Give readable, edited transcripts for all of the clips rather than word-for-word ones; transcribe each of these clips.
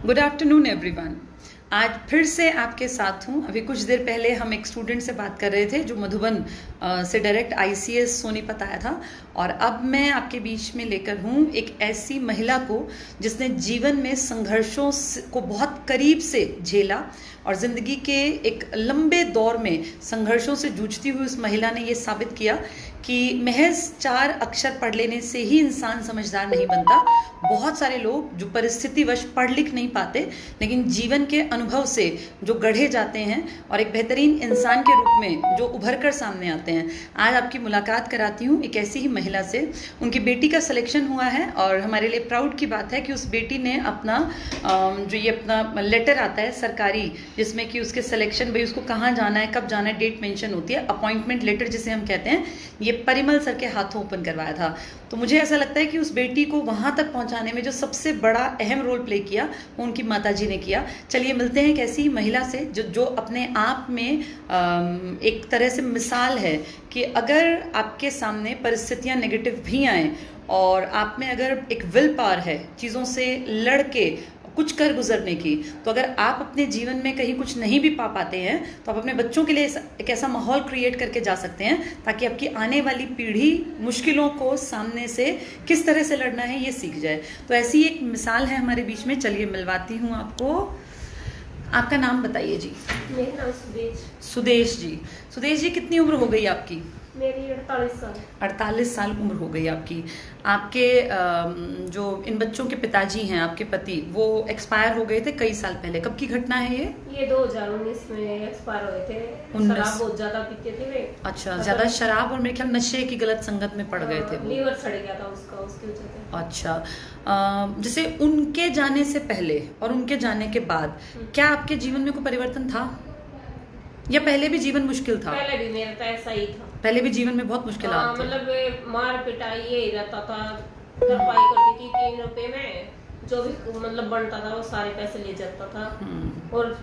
Good afternoon everyone. आज फिर से आपके साथ हूँ। अभी कुछ देर पहले हम एक स्टूडेंट से बात कर रहे थे जो मधुबन से डायरेक्ट आईसीएस सोनीपत आया था, और अब मैं आपके बीच में लेकर हूँ एक ऐसी महिला को जिसने जीवन में संघर्षों को बहुत करीब से झेला और ज़िंदगी के एक लंबे दौर में संघर्षों से जूझती हुई उस महिला ने ये साबित किया कि महज 4 अक्षर पढ़ लेने से ही इंसान समझदार नहीं बनता। बहुत सारे लोग जो परिस्थितिवश पढ़ लिख नहीं पाते लेकिन जीवन के अनुभव से जो गढ़े जाते हैं और एक बेहतरीन इंसान के रूप में जो उभर कर सामने आते हैं। आज आपकी मुलाकात कराती हूँ एक ऐसी ही महिला से। उनकी बेटी का सिलेक्शन हुआ है और हमारे लिए प्राउड की बात है कि उस बेटी ने अपना जो ये अपना लेटर आता है सरकारी, जिसमें कि उसके सिलेक्शन, भाई उसको कहाँ जाना है, कब जाना है, डेट मेंशन होती है, अपॉइंटमेंट लेटर जिसे हम कहते हैं, ये परिमल सर के हाथों ओपन करवाया था। तो मुझे ऐसा लगता है कि उस बेटी को वहां तक पहुंचाने में जो सबसे बड़ा अहम रोल प्ले किया वो उनकी माताजी ने किया। चलिए मिलते हैं एक ऐसी महिला से जो अपने आप में एक तरह से मिसाल है कि अगर आपके सामने परिस्थितियां नेगेटिव भी आए और आप में अगर एक विल पावर है चीज़ों से लड़ के कुछ कर गुजरने की, तो अगर आप अपने जीवन में कहीं कुछ नहीं भी पा पाते हैं तो आप अपने बच्चों के लिए एक ऐसा माहौल क्रिएट करके जा सकते हैं ताकि आपकी आने वाली पीढ़ी मुश्किलों को सामने से किस तरह से लड़ना है ये सीख जाए। तो ऐसी एक मिसाल है हमारे बीच में। चलिए मिलवाती हूँ आपको। आपका नाम बताइए जी। मेरा नाम सुदेश। सुदेश जी। सुदेश जी, कितनी उम्र हो गई आपकी? मेरी 48 साल। 48 साल उम्र हो गई आपकी। आपके जो इन बच्चों के पिताजी हैं, आपके पति, वो एक्सपायर हो गए थे कई साल पहले। कब की घटना है ये? 2019 में एक्सपायर हुए थे। शराब बहुत ज्यादा पीते थे वे। अच्छा, ज्यादा शराब और मेरे ख्याल नशे की गलत संगत में पड़ गए थे वो। लीवर सड़ गया था उसका, उसकी वजह से। अच्छा, जैसे उनके जाने से पहले और उनके जाने के बाद क्या आपके जीवन में कोई परिवर्तन था या पहले भी जीवन मुश्किल था? पहले भी मेरा तो ऐसा ही था। पहले भी जीवन में बहुत मुश्किल थे। मतलब मार पिटाई ये रहता था। भरपाई करती थी 3 रुपए में, जो भी मतलब बनता था वो सारे पैसे ले जाता था। और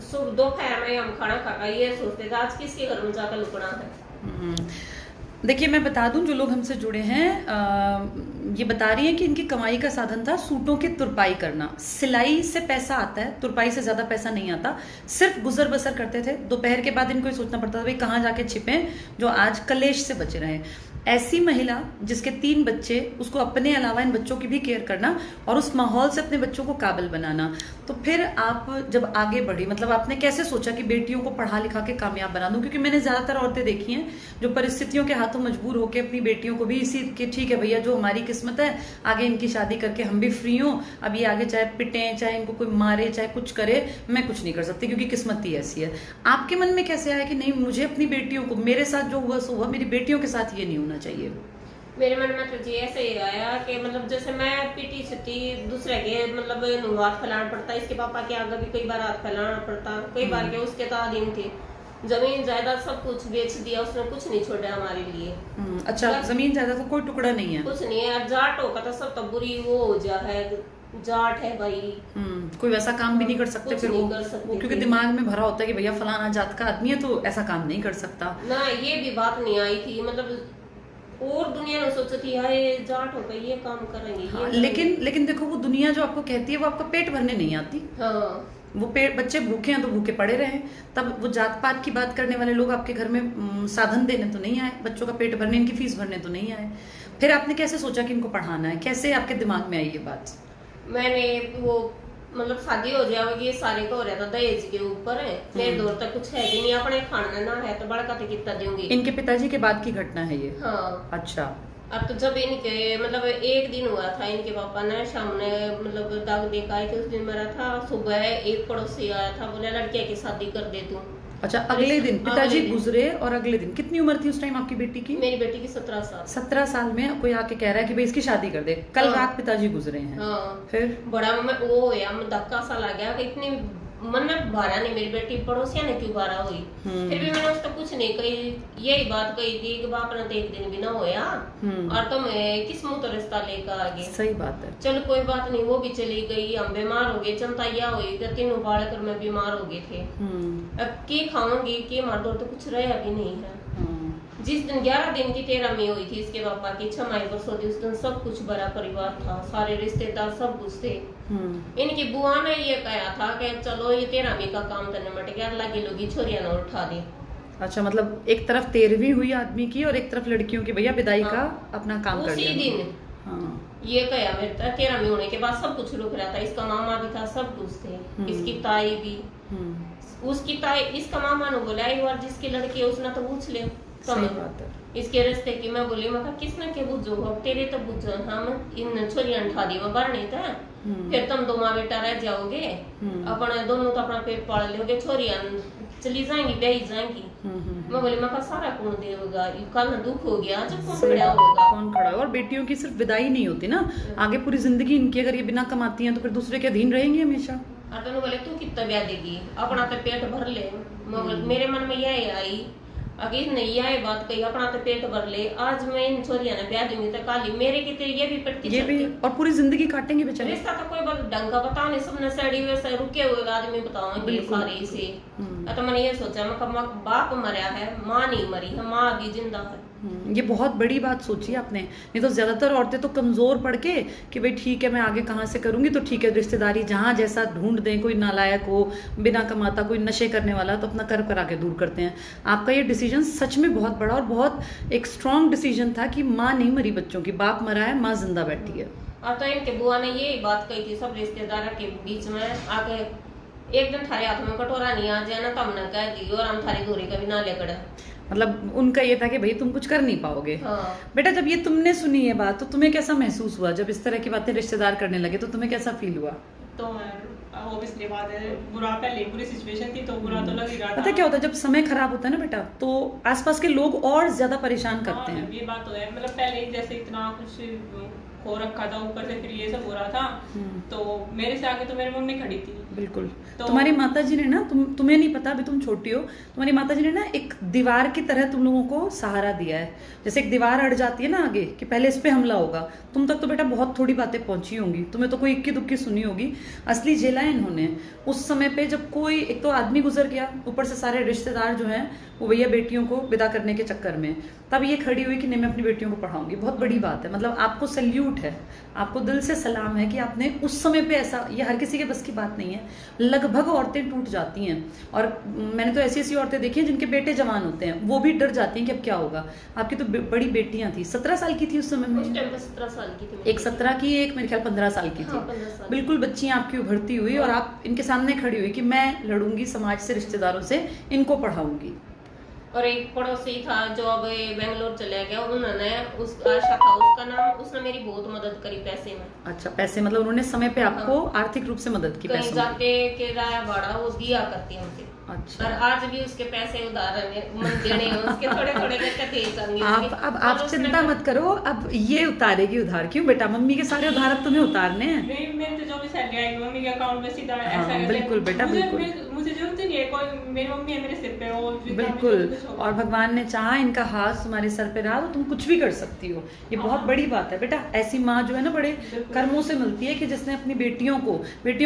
सुबह दोपहर में हम खाना खाकर ये सोचते थे आज किसके घर में जाकर लुकना है। देखिए मैं बता दूं, जो लोग हमसे जुड़े हैं ये बता रही हैं कि इनकी कमाई का साधन था सूटों की तुरपाई करना। सिलाई से पैसा आता है, तुरपाई से ज्यादा पैसा नहीं आता। सिर्फ गुजर बसर करते थे। दोपहर के बाद इनको सोचना पड़ता था भाई कहाँ जाके छिपे जो आज कलेश से बचे रहे। ऐसी महिला जिसके 3 बच्चे, उसको अपने अलावा इन बच्चों की भी केयर करना और उस माहौल से अपने बच्चों को काबिल बनाना। तो फिर आप जब आगे बढ़ी, मतलब आपने कैसे सोचा कि बेटियों को पढ़ा लिखा के कामयाब बना दूं? क्योंकि मैंने ज्यादातर औरतें देखी हैं जो परिस्थितियों के हाथों मजबूर होकर अपनी बेटियों को भी इसी के, ठीक है भैया जो हमारी किस्मत है, आगे इनकी शादी करके हम भी फ्री हों, अब ये आगे चाहे पिटे, चाहे इनको कोई मारे, चाहे कुछ करे, मैं कुछ नहीं कर सकती क्योंकि किस्मत ही ऐसी है। आपके मन में कैसे आया कि नहीं, मुझे अपनी बेटियों को, मेरे साथ जो हुआ सो हुआ, मेरी बेटियों के साथ ये नहीं होना चाहिए? मेरे मन में तो जी ऐसे ही आया कि मतलब जैसे मैं पीटी छुट्टी दूसरे के मतलब हाथ फैलाना पड़ता, इसके पापा के आगे भी कई बार हाथ फैलाना पड़ता, कई बार के उसके तो अधीन थे। जमीन जायदाद सब कुछ बेच दिया उसने, कुछ नहीं छोड़ा हमारे लिए। अच्छा, जमीन जायदाद का कोई टुकड़ा नहीं है? कुछ नहीं है। जाट होगा तो सब तो बुरी वो हो जा है, जाट है भाई। कोई वैसा काम भी नहीं कर सकते फिर वो क्योंकि दिमाग में भरा होता है कि भैया फलाना जात का आदमी है तो ऐसा काम नहीं कर सकता ना। ये भी बात नहीं आई थी, मतलब और दुनिया ने सोचा थी यार ये जाट हो गई ये काम करेंगे। हाँ, लेकिन देखो वो दुनिया जो आपको कहती है वो आपका पेट भरने नहीं आती। हाँ। वो बच्चे भूखे हैं तो भूखे पड़े रहे। तब वो जात पात की बात करने वाले लोग आपके घर में साधन देने तो नहीं आए, बच्चों का पेट भरने, इनकी फीस भरने तो नहीं आए। फिर आपने कैसे सोचा कि इनको पढ़ाना है? कैसे आपके दिमाग में आई ये बात? मैंने वो मतलब शादी हो जाएगी सारे को हो रहा था दहेज के ऊपर है। मेरे दौर तक कुछ है भी नहीं, अपने खाना ना है तो बड़ा कते कितना दूंगी। इनके पिताजी के बाद की घटना है ये? हाँ। अच्छा। अब तो जब इनके मतलब एक दिन हुआ था, इनके पापा ने शाम ने मतलब दाग देख आए थे, उस दिन मेरा था। सुबह एक पड़ोसी आया था, बोले लड़के की शादी कर दे तू। अच्छा, अगले दिन पिताजी गुजरे और अगले दिन? कितनी उम्र थी उस टाइम आपकी बेटी की? मेरी बेटी की 17 साल। 17 साल में कोई आके कह रहा है कि भाई इसकी शादी कर दे। कल रात पिताजी गुजरे हैं। हाँ। फिर बड़ा वो होया, धक्का सा लग गया कि इतनी मन में बारा नहीं, मेरी बेटी पड़ोसिया ने क्यों बारा हुई। फिर भी मैंने उसको कुछ नहीं कही, यही बात कही थी कि बाप ने तो एक दिन भी ना होया और तुम किस मुंह तो रिश्ता लेकर आ गए। सही बात है। चलो कोई बात नहीं, वो भी चली गई, हम बीमार हो गए, चंताइया हुई, 3 बाढ़ कर मैं बीमार हो गए थे। अब के खाऊंगी के मार दो तो कुछ रहा भी नहीं है। जिस दिन 11 दिन की 13 में हुई थी इसके पापा की 6 मई पर सोती, उस दिन सब कुछ बड़ा परिवार था, सारे रिश्तेदार सब कुछ थे। इनकी बुआ ने ये कहा था कि चलो ये 13वीं का काम करने मट गया, लगी लोगी छोरिया न उठा दी। अच्छा, मतलब एक तरफ 13वीं हुई आदमी की और एक तरफ लड़कियों की भैया विदाई का अपना काम कर उसी दिया। दिन हाँ। ये कहा मेरे 13वीं होने के बाद सब कुछ रुक रहा था, इसका मामा भी था, सब कुछ थे, इसकी ताई भी, उसकी ताई, इसका मामा ने बोला एक बार जिसकी लड़की है उसने तो पूछ ले सही बात है। इसके रिश्ते की। मैं बोली मैं किसने के बुझो हो तेरे तो बुझो, हम इन छोरियां उठा दी मैं बाहर नहीं था, फिर तुम दो माँ बेटा रह जाओगे, अपने दोनों तो अपना पेट पाल लोगे, छोरियां चली जाएंगी ब्याही जाएंगी। मैं बोली मैं सारा कौन देगा, कल दुख हो गया जब कौन खड़ा होगा, कौन खड़ा होगा। और बेटियों की सिर्फ विदाई नहीं होती ना, आगे पूरी जिंदगी इनकी अगर ये बिना कमाती हैं तो फिर दूसरे के अधीन रहेंगी हमेशा। तो बोले तू कितना ब्याह देगी, अपना तो पेट भर ले। मेरे मन में यही आई, अगर नहीं यही बात कही अपना तो पेट भर ले, आज मैं इन छोरिया ने ब्याह दूंगी तो काली मेरे की तेरी ये भी पड़ती ये भी, और पूरी जिंदगी काटेंगे बेचारे। रिश्ता तो कोई ढंग का बता नहीं, सबने सड़ी हुए से रुके हुए आदमी बताओगे सारे से। तो मैंने ये सोचा मैं बाप मरा है, माँ नहीं मरी है, माँ अभी जिंदा है। ये बहुत बड़ी बात सोची आपने, नहीं तो ज्यादातर औरतें तो कमजोर पड़ के कि भाई ठीक है मैं आगे कहाँ से करूंगी, तो ठीक है रिश्तेदारी जहाँ जैसा ढूंढ दें, कोई नालायक हो, बिना कमाता, कोई नशे करने वाला, तो अपना कर करा के दूर करते हैं। आपका ये डिसीजन सच में बहुत बड़ा और बहुत एक स्ट्रॉन्ग डिसीजन था कि माँ नहीं मरी बच्चों की, बाप मरा है, माँ जिंदा बैठी है। और तो इनके बुआ ने यही बात कही थी सब रिश्तेदारों के बीच में आके, एक दिन थारे हाथ में कटोरा नहीं आ जाए ना तो हमने कह दी और हम थारी दूरी कभी ना लेकर। मतलब उनका ये था कि भाई तुम कुछ कर नहीं पाओगे। हाँ। बेटा जब ये तुमने सुनी ये बात तो तुम्हें कैसा महसूस हुआ, जब इस तरह की बातें रिश्तेदार करने लगे तो तुम्हें कैसा फील हुआ? तो ऑब्वियसली बात है, बुरा पहले पूरी सिचुएशन थी तो बुरा तो लग ही रहा था। पता क्या होता है, जब समय खराब होता है ना बेटा, तो आसपास के लोग और ज्यादा परेशान करते हैं। ये बात तो है, मतलब पहले जैसे इतना कुछ हो रखा था, ऊपर से फिर ये सब हो रहा था, तो मेरे से आगे तो मेरी मम्मी खड़ी थी। बिल्कुल। तो तुम्हारी माताजी ने ना, तुम्हें नहीं पता, अभी तुम छोटी हो, तुम्हारी माताजी ने ना एक दीवार की तरह तुम लोगों को सहारा दिया है। जैसे एक दीवार अड़ जाती है ना आगे कि पहले इस पे हमला होगा, तुम तक तो बेटा बहुत थोड़ी बातें पहुंची होंगी, तुम्हें तो कोई इक्की दुक्की सुनी होगी, असली झेला है इन्होंने। उस समय पे जब कोई एक तो आदमी गुजर गया, ऊपर से सारे रिश्तेदार जो हैं वो भैया बेटियों को विदा करने के चक्कर में, तब ये खड़ी हुई कि नहीं मैं अपनी बेटियों को पढ़ाऊंगी। बहुत बड़ी बात है, मतलब आपको सल्यूट है, आपको दिल से सलाम है कि आपने उस समय पे ऐसा, ये हर किसी के बस की बात नहीं है, लगभग औरतें टूट जाती हैं। और मैंने तो ऐसी ऐसी औरतें देखी हैं जिनके बेटे जवान होते हैं, वो भी डर जाती हैं कि अब क्या होगा। आपकी तो बड़ी बेटियां थी, 17 साल की थी उस समय में, 17 साल की थी, एक 17 की, एक मेरे ख्याल 15 साल की थी। हाँ, 15 साल। बिल्कुल बच्चियां आपकी उभरती हुई और आप इनके सामने खड़ी हुई कि मैं लड़ूंगी समाज से, रिश्तेदारों से, इनको पढ़ाऊंगी। और एक पड़ोसी था जो अब बेंगलोर चले गया, उन्होंने उस आशा था उसका नाम, उसने मेरी बहुत मदद करी पैसे में। अच्छा, पैसे मतलब उन्होंने समय पे आपको आर्थिक रूप से मदद की? कहीं जाके किराया भाड़ा वो दिया करती है हमसे। अच्छा। और आज भी उसके पैसे उधार देने हैं उसके, थोड़े थोड़े करके दे जाएंगे। अब आप चिंता मत करो, अब ये उतारेगी उधार। क्यों बेटा, मम्मी के सारे उधार अब तुम्हें उतारने हैं? नहीं, मेरे तो जो भी सैलरी आएगी मम्मी के अकाउंट में सीधा ऐसा बिल्कुल बेटा, बिल्कुल। मुझे जरूरत नहीं है, कोई मेरी मम्मी है मेरे सिर पे, वो बिल्कुल। और भगवान ने चाहा इनका हाथ तुम्हारे सर पे रहा तो तुम कुछ भी कर सकती हो, ये बहुत बड़ी बात है बेटा। ऐसी माँ जो है ना बड़े कर्मों से मिलती है कि जिसने अपनी बेटियों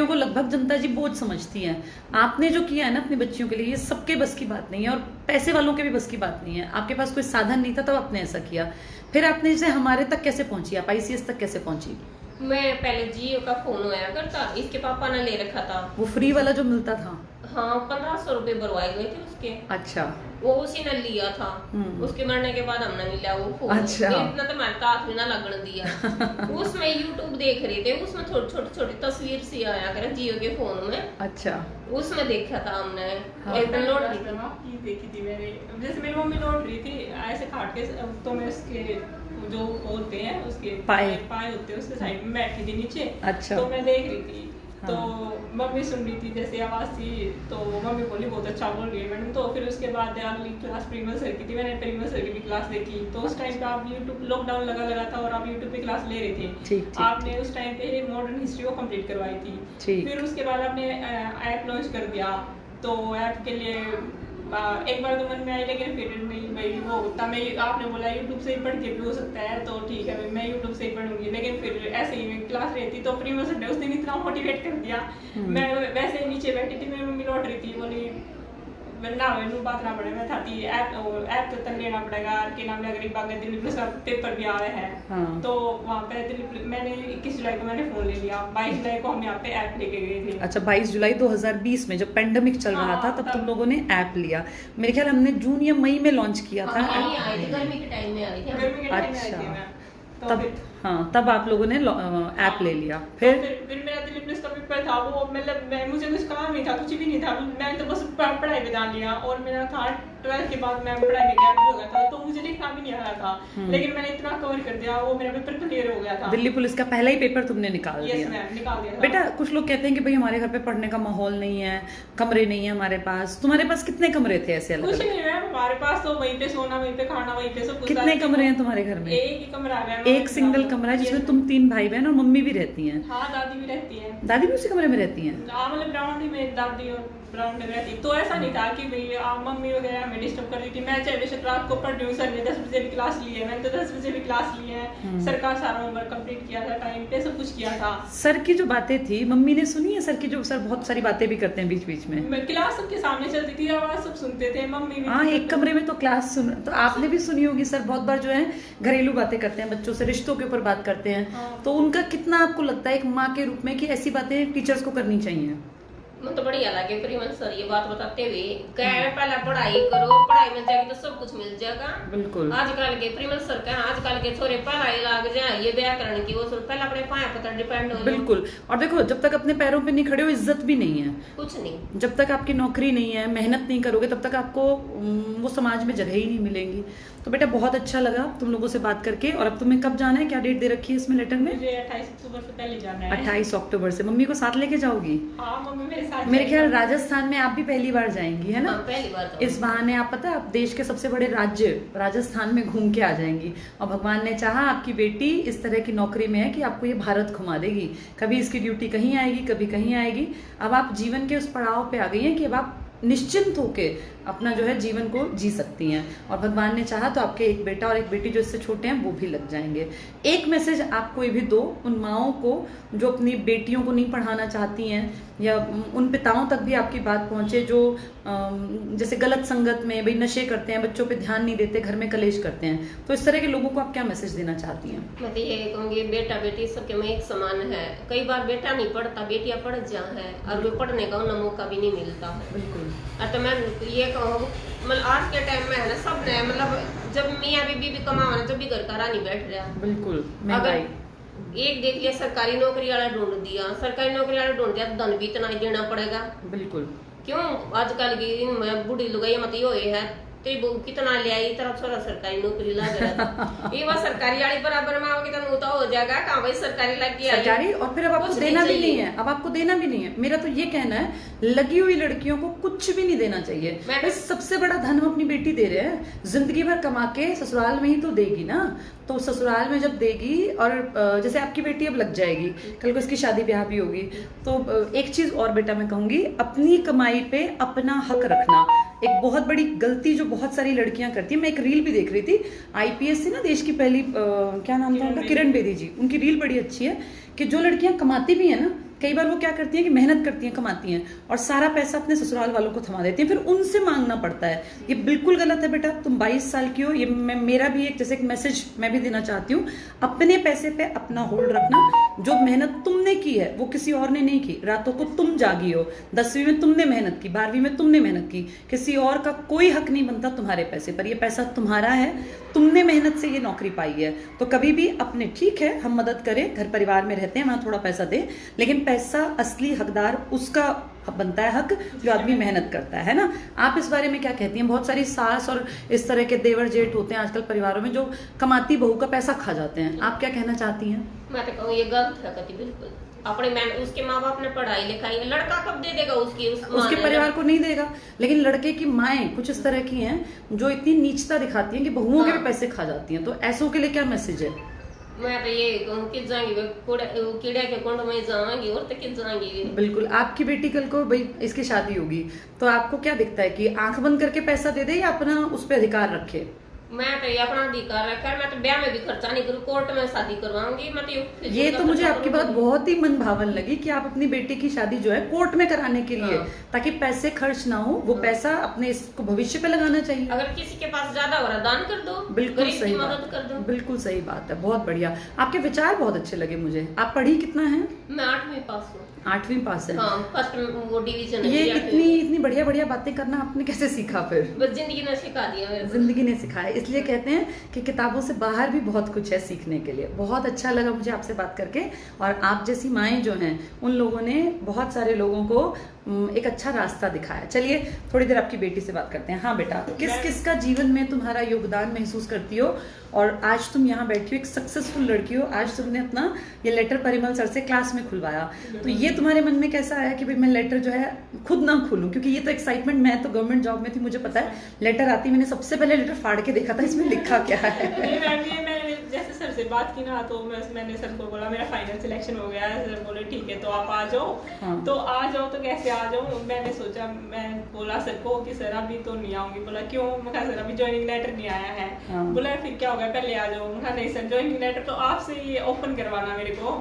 को लगभग जनता जी बोझ समझती है। आपने जो किया है ना अपनी बच्चियों के लिए, ये सबके बस की बात नहीं है, और पैसे वालों के भी बस की बात नहीं है। आपके पास कोई साधन नहीं था तब आपने ऐसा किया। फिर आपने जैसे हमारे तक कैसे पहुंची, आप ICS तक कैसे पहुंची? मैं पहले जियो का फोन आया करता, इसके पापा ने ले रखा था, वो फ्री वाला जो मिलता था। हाँ, 1500 रुपए भरवाए गए थे उसके। अच्छा। वो उसी ने लिया था, उसके मरने के बाद हमने मिला वो फोन। अच्छा। इतना तो मैं हाथ में ना लगने दिया। उसमें YouTube देख रहे थे, उसमें छोटी तस्वीर सी आया करे जियो के फोन में। अच्छा। उसमें देखा था हमने। हाँ। एक दिन लौट देखी थी मैंने, जैसे मेरी मम्मी लौट रही थी ऐसे खाट के, तो मैं उसके जो होते हैं उसके पाए होते हैं उसके साइड में बैठी थी नीचे। अच्छा। तो मैं देख रही थी। हाँ। तो मम्मी सुन रही थी, जैसे आवाज थी, तो मम्मी बोली बहुत अच्छा बोल रही है मैडम। तो फिर उसके बाद अगली क्लास प्रीमियर सर की थी, मैंने प्रीमियर सर की भी क्लास देखी। तो उस टाइम पे आप यूट्यूब, लॉकडाउन लगा था और आप यूट्यूब पे क्लास ले रहे थे। आपने उस टाइम पे मॉडर्न हिस्ट्री को कंप्लीट करवाई थी। फिर उसके बाद आपने ऐप लॉन्च कर दिया। तो ऐप के लिए एक बार तो मन में आई, लेकिन फिर नहीं भाई वो होता, मैं आपने बोला यूट्यूब से ही पढ़ के भी हो सकता है, तो ठीक है मैं यूट्यूब से ही पढ़ूंगी। लेकिन फिर ऐसे ही मैं क्लास रहती तो प्रीमियर सर ने उस दिन इतना मोटिवेट कर दिया। मैं वैसे नीचे बैठी थी, मेरी मम्मी लौट रही थी, बोली वरना मैंने बात ना पड़े मैं थाती ऐप तो तन लेना पड़ेगा कि नाम अगर एक बार दिल्ली पुलिस का पेपर भी आया है। हाँ। तो वहाँ पे मैंने 21 जुलाई को मैंने फोन ले लिया, 22 जुलाई को हम यहाँ पे ऐप लेके गए थे। अच्छा, 22 जुलाई 2020 में जब पेंडेमिक चल रहा था तब तुम लोगों ने ऐप लिया। मेरे ख्याल हमने जून या मई में लॉन्च किया था। नहीं आई थी, गर्मी के टाइम में आई थी। गर्मी के टाइम में आई थी अच्छा। मैं। तो तब फिर हाँ, तब आप लोगों ने ऐप ले लिया। फिर मेरा दिल्ली पुलिस का पेपर था, वो मतलब मुझे कुछ काम नहीं था, कुछ भी नहीं था, मैं तो बस पढ़ाई पे ध्यान लिया। और मेरा था 12th के बाद मैं पढ़ाई में गैप हो गया था, तो मुझे लिखना भी नहीं आ रहा था, लेकिन मैंने इतना कवर कर दिया, वो मेरा पेपर क्लियर हो गया था। दिल्ली पुलिस का पहला ही पेपर तुमने निकाल यस दिया। मैम, निकाल दिया था। बेटा, कुछ लोग कहते हैं कि भाई हमारे घर पे पढ़ने का माहौल नहीं है, कमरे नहीं है हमारे पास। तुम्हारे पास कितने कमरे थे ऐसे अलग कुछ अलग? नहीं मैम, हमारे पास तो वहीं पे सोना, वहीं पे खाना, वहीं पे सब कुछ। कितने कमरे हैं तुम्हारे घर में? एक ही कमरा है, एक सिंगल कमरा है जिसमें तुम 3 भाई बहन और मम्मी भी रहती हैं। हाँ, दादी भी रहती है। दादी भी उसी कमरे में रहती हैं? हाँ, मतलब ब्राउंडी में दादी और ब्राउंडी में रहती। तो ऐसा नहीं था कि भाई मम्मी वगैरह हमें डिस्टर्ब कर रही थी। मैं चाहे रात को पढ़ रही हूँ, सर ने 10 बजे भी क्लास ली है, मैंने तो 10 बजे भी क्लास ली है। सर का सारा होमवर्क कंप्लीट किया था, टाइम पे सब कुछ किया था। सर की जो बातें थी मम्मी ने सुनी है? सर की जो, सर बहुत सारी बातें भी करते हैं बीच बीच में। क्लास सबके सामने चलती थी, आवाज सब सुनते थे, मम्मी भी। हाँ, एक कमरे में तो क्लास सुन, तो आपने भी सुनी होगी। सर बहुत बार जो है घरेलू बातें करते हैं, बच्चों से रिश्तों के ऊपर बात करते हैं। हाँ। तो उनका कितना आपको लगता है एक माँ के रूप में कि ऐसी बातें टीचर्स को करनी चाहिए? मुझे तो बढ़िया लगे प्रिमल सर ये बात बताते हुए, कह रहे हैं पहले पढ़ाई करो, पढ़ाई मिल जाएगी तो सब कुछ मिल जाएगा। बिल्कुल। आजकल के प्रिमल सर कह आजकल के छोरे पढ़ाई लग जाए, ये व्याकरण की वो पहले अपने पाए पर डिपेंड हो। बिल्कुल। और देखो, जब तक अपने पैरों पे नहीं खड़े हो इज्जत भी नहीं है। कुछ नहीं, जब तक आपकी नौकरी नहीं है, मेहनत नहीं करोगे, तब तक आपको वो समाज में जगह ही नहीं मिलेंगी। तो बेटा बहुत अच्छा लगा तुम लोगों से बात करके। और अब तुम्हें कब जाना है, क्या डेट दे रखी है इसमें लेटर में? मुझे 28 अक्टूबर से पहले जाना है। 28 अक्टूबर से। मम्मी को साथ लेके जाओगी? हाँ, मम्मी मेरे साथ। मेरे ख्याल राजस्थान में आप भी पहली बार जाएंगी, है ना? हाँ, पहली बार इस बहाने आप पता है आप देश के सबसे बड़े राज्य राजस्थान में घूम के आ जाएंगी। और भगवान ने चाहा आपकी बेटी इस तरह की नौकरी में है कि आपको ये भारत घुमा देगी। कभी इसकी ड्यूटी कहीं आएगी, कभी कहीं आएगी। अब आप जीवन के उस पड़ाव पे आ गई हैं कि अब आप निश्चिंत होके अपना जो है जीवन को जी सकती हैं। और भगवान ने चाहा तो आपके एक बेटा और एक बेटी जो इससे छोटे हैं वो भी लग जाएंगे। एक मैसेज आप कोई भी दो उन माओं को जो अपनी बेटियों को नहीं पढ़ाना चाहती हैं, या उन पिताओं तक भी आपकी बात पहुंचे जो जैसे गलत संगत में भाई नशे करते हैं, बच्चों पे ध्यान नहीं देते, घर में कलेश करते हैं। तो इस तरह के लोगों को आप क्या मैसेज देना चाहती हैं? मैं तो ये कहूँगी बेटा बेटी सबके में एक समान है। कई बार बेटा नहीं पढ़ता, बेटियां पढ़ जा है, और वो पढ़ने का उन्हें मौका भी नहीं मिलता है। बिल्कुल। तो मैं ये कहूँ मतलब आज के टाइम में है ना, सब ने मतलब जब मियाँ बीबी भी कमाओ ना, जब भी घर का रानी बैठ रहा। बिल्कुल। अगर एक देख लिया सरकारी नौकरी वाला ढूंढ दिया, सरकारी नौकरी वाला ढूंढ दिया तो धन भी इतना ही देना पड़ेगा। बिल्कुल। क्यों आजकल की बूढ़ी लुगाई मत यो है तो कितना ले आई तरफ छोरा सरकारी नौकरी लग रहा था। ये बात सरकारी वाली बराबर में आओगे तो हो जाएगा कहाँ भाई सरकारी लग गया सरकारी। और फिर अब आपको देना भी नहीं है, अब आपको देना भी नहीं है। मेरा तो ये कहना है लगी हुई लड़कियों को कुछ भी नहीं देना चाहिए। भाई सबसे बड़ा धन हम अपनी बेटी दे रहे हैं, जिंदगी भर कमा के ससुराल में ही तो देगी ना। तो ससुराल में जब देगी, और जैसे आपकी बेटी अब लग जाएगी, कल को इसकी शादी ब्याह भी होगी, तो एक चीज और बेटा मैं कहूंगी, अपनी कमाई पे अपना हक रखना एक बहुत बड़ी गलती जो बहुत सारी लड़कियां करती हैं। मैं एक रील भी देख रही थी, आईपीएस से ना देश की पहली क्या नाम था उनका, किरण बेदी जी, उनकी रील बड़ी अच्छी है कि जो लड़कियां कमाती भी है ना, कई बार वो क्या करती हैं कि मेहनत करती हैं, कमाती हैं, और सारा पैसा अपने ससुराल वालों को थमा देती हैं, फिर उनसे मांगना पड़ता है। ये बिल्कुल गलत है बेटा। तुम 22 साल की हो, ये मेरा भी एक जैसे एक मैसेज मैं भी देना चाहती हूँ, अपने पैसे पे अपना होल्ड रखना। जो मेहनत तुमने की है वो किसी और ने नहीं की। रातों को तुम जागी हो, 10वीं में तुमने मेहनत की, 12वीं में तुमने मेहनत की, किसी और का कोई हक नहीं बनता तुम्हारे पैसे पर। ये पैसा तुम्हारा है, तुमने मेहनत से ये नौकरी पाई है। तो कभी भी अपने, ठीक है हम मदद करें, घर परिवार में रहते हैं, वहां थोड़ा पैसा दे, लेकिन पैसा असली हकदार उसका बनता है हक जो आदमी मेहनत करता है ना। आप इस बारे में क्या कहती हैं? बहुत सारी सास और इस तरह के देवर जेठ होते हैं आजकल परिवारों में जो कमाती बहू का पैसा खा जाते हैं। आप क्या कहना चाहती हैं? मैं तो कहूँ ये गलत है कति बिल्कुल। अपने उसके माँ बाप ने पढ़ाई लिखाई, लड़का कब दे देगा उसके परिवार को नहीं देगा। लेकिन लड़के की माएं कुछ इस तरह की हैं जो इतनी नीचता दिखाती हैं कि बहुओं के भी पैसे खा जाती हैं। तो ऐसों के लिए क्या मैसेज है? मैं तो ये कहूँ कि जाएंगी कीड़े के कुंड में जाएंगी और तक जाएंगी। बिल्कुल। आपकी बेटी कल को भाई इसकी शादी होगी तो आपको क्या दिखता है कि आंख बंद करके पैसा दे दे या अपना उस पर अधिकार रखे? मैं तो ये अपना अधिकार रखा है, मैं तो ब्याह में भी खर्चा नहीं करूँ, कोर्ट में शादी करवाऊंगी मैं तो ये तो मुझे आपकी बात बहुत ही मन भावन लगी कि आप अपनी बेटी की शादी जो है कोर्ट में कराने के लिए, ताकि पैसे खर्च ना हो, वो पैसा अपने इसको भविष्य पे लगाना चाहिए। अगर किसी के पास ज्यादा हो रहा दान कर दो, बिल्कुल सही मदद कर दो। बिल्कुल सही बात है, बहुत बढ़िया, आपके विचार बहुत अच्छे लगे मुझे। आप पढ़ी कितना है? मैं 8वीं पास हूँ। 8वीं पास है? हाँ, फर्स्ट वो डिवीजन। ये इतनी बढ़िया बढ़िया बातें करना आपने कैसे सीखा फिर? बस जिंदगी ने सिखा दिया, जिंदगी ने सिखाया। इसलिए कहते हैं कि किताबों से बाहर भी बहुत कुछ है सीखने के लिए। बहुत अच्छा लगा मुझे आपसे बात करके, और आप जैसी माएँ जो हैं उन लोगों ने बहुत सारे लोगों को एक अच्छा रास्ता दिखाया। चलिए थोड़ी देर आपकी बेटी से बात करते हैं। हाँ बेटा, किस किस का जीवन में तुम्हारा योगदान महसूस करती हो, और आज तुम यहाँ बैठी हो, एक सक्सेसफुल लड़की हो, आज तुमने अपना ये लेटर परिमल सर से क्लास में खुलवाया, तो ये तुम्हारे मन में कैसा आया कि भाई मैं लेटर जो है खुद ना खोलूं? क्योंकि ये तो एक्साइटमेंट, मैं तो गवर्नमेंट जॉब में थी, मुझे पता है लेटर आती, मैंने सबसे पहले लेटर फाड़ के देखा था इसमें लिखा क्या है। मैंने जैसे सर से बात की ना, तो मैंने सर को बोला मेरा फाइनल सिलेक्शन हो गया है। सर बोले ठीक है तो आप आ जाओ। हाँ। तो आ जाओ तो कैसे आ जाऊँ? मैंने सोचा, मैं बोला सर को कि सर अभी तो नहीं आऊंगी। बोला क्यों? मैं कहा सर अभी ज्वाइनिंग लेटर नहीं आया है। हाँ। बोला फिर क्या हो गया, पहले आ जाओ। मैं कहा नहीं सर, ज्वाइनिंग लेटर तो आपसे ही ओपन करवाना मेरे को।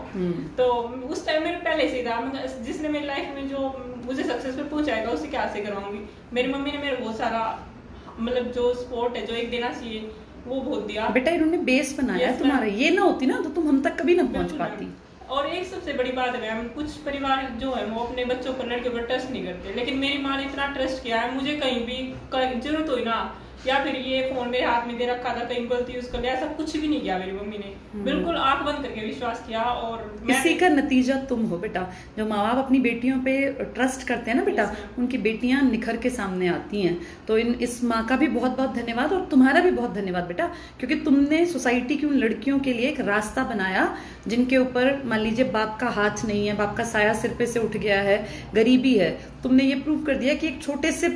तो उस टाइम मेरे पहले से था, जिसने मेरी लाइफ में जो मुझे सक्सेस पे पहुंचाएगा उससे क्या से करवाऊंगी। मेरी मम्मी ने मेरे बहुत सारा मतलब जो सपोर्ट है जो एक देना चाहिए वो बहुत दिया। बेटा इन्होंने बेस बनाया तुम्हारा, ये ना होती ना तो तुम हम तक कभी ना पहुंच पाती। और एक सबसे बड़ी बात है मैम, कुछ परिवार जो है वो अपने बच्चों पर, लड़के पर ट्रस्ट नहीं करते, लेकिन मेरी माँ ने इतना ट्रस्ट किया है। मुझे कहीं भी जरूरत हुई ना, या फिर ये फोन मेरे हाथ में दे रखा था, कहीं गलती यूज कर लिया, ऐसा कुछ भी नहीं किया मेरी मम्मी ने। बिल्कुल आंख बंद करके विश्वास किया। और इसी का नतीजा तुम हो बेटा। जो माँ बाप अपनी बेटियों पे ट्रस्ट करते हैं ना बेटा, उनकी बेटियां निखर के सामने आती हैं। तो इस माँ का भी बहुत बहुत धन्यवाद, और तुम्हारा भी बहुत धन्यवाद बेटा, क्योंकि तुमने सोसाइटी की उन लड़कियों के लिए एक रास्ता बनाया जिनके ऊपर मान लीजिए बाप का हाथ नहीं है, बाप का साया सिर पे से उठ गया है, गरीबी है। तुमने ये प्रूव कर दिया कि एक छोटे से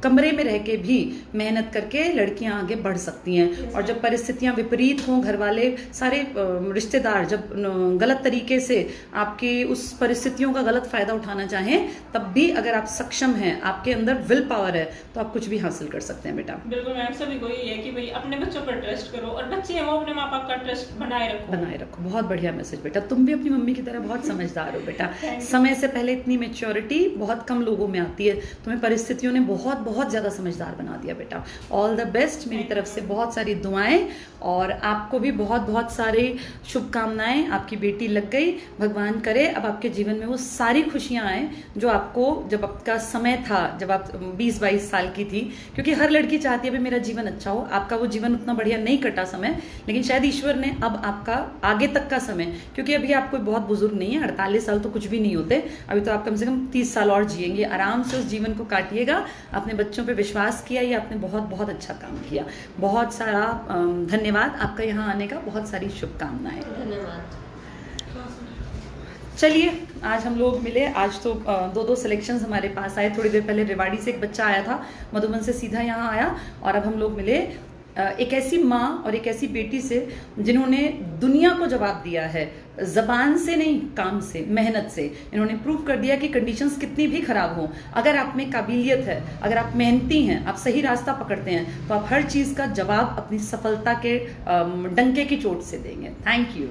कमरे में रह के भी मेहनत करके लड़कियां आगे बढ़ सकती हैं। और जब परिस्थितियां विपरीत हों, घर वाले सारे रिश्तेदार जब गलत तरीके से आपकी उस परिस्थितियों का गलत फायदा उठाना चाहें, तब भी अगर आप सक्षम हैं, आपके अंदर विल पावर है, तो आप कुछ भी हासिल कर सकते हैं बेटा। बिल्कुल मैम, सभी को यही है कि भाई अपने बच्चों पर ट्रस्ट करो, और बच्चे हैं वो अपने माँ बाप का ट्रस्ट बनाए रखो। बहुत बढ़िया मैसेज बेटा। तुम भी अपनी मम्मी की तरह बहुत समझदार हो बेटा। समय से पहले इतनी मेच्योरिटी बहुत कम लोगों में आती है, तुम्हें परिस्थितियों ने बहुत बहुत ज्यादा समझदार बना दिया बेटा। ऑल द बेस्ट, मेरी तरफ से बहुत सारी दुआएं, और आपको भी बहुत बहुत सारी शुभकामनाएं। आपकी बेटी लग गई, भगवान करे अब आपके जीवन में वो सारी खुशियां आए जो आपको जब आपका समय था, जब आप 20-22 साल की थी। क्योंकि हर लड़की चाहती है भाई मेरा जीवन अच्छा हो। आपका वो जीवन उतना बढ़िया नहीं कटा समय, लेकिन शायद ईश्वर ने अब आपका आगे तक का समय, क्योंकि अभी आप कोई बहुत बुजुर्ग नहीं है, 48 साल तो कुछ भी नहीं होते, अभी तो आप कम से कम 30 साल और जिएंगे। आराम से उस जीवन को काटिएगा। अपने बच्चों पे विश्वास किया, ये आपने बहुत बहुत अच्छा काम किया। बहुत सारा धन्यवाद आपका यहाँ आने का, बहुत सारी शुभकामनाएं। धन्यवाद। चलिए आज हम लोग मिले। आज तो 2-2 सिलेक्शंस हमारे पास आए। थोड़ी देर पहले रेवाड़ी से एक बच्चा आया था, मधुबन से सीधा यहाँ आया, और अब हम लोग मिले एक ऐसी माँ और एक ऐसी बेटी से जिन्होंने दुनिया को जवाब दिया है, जबान से नहीं, काम से, मेहनत से। इन्होंने प्रूव कर दिया कि कंडीशंस कितनी भी खराब हो, अगर आप में काबिलियत है, अगर आप मेहनती हैं, आप सही रास्ता पकड़ते हैं, तो आप हर चीज का जवाब अपनी सफलता के डंके की चोट से देंगे। Thank you.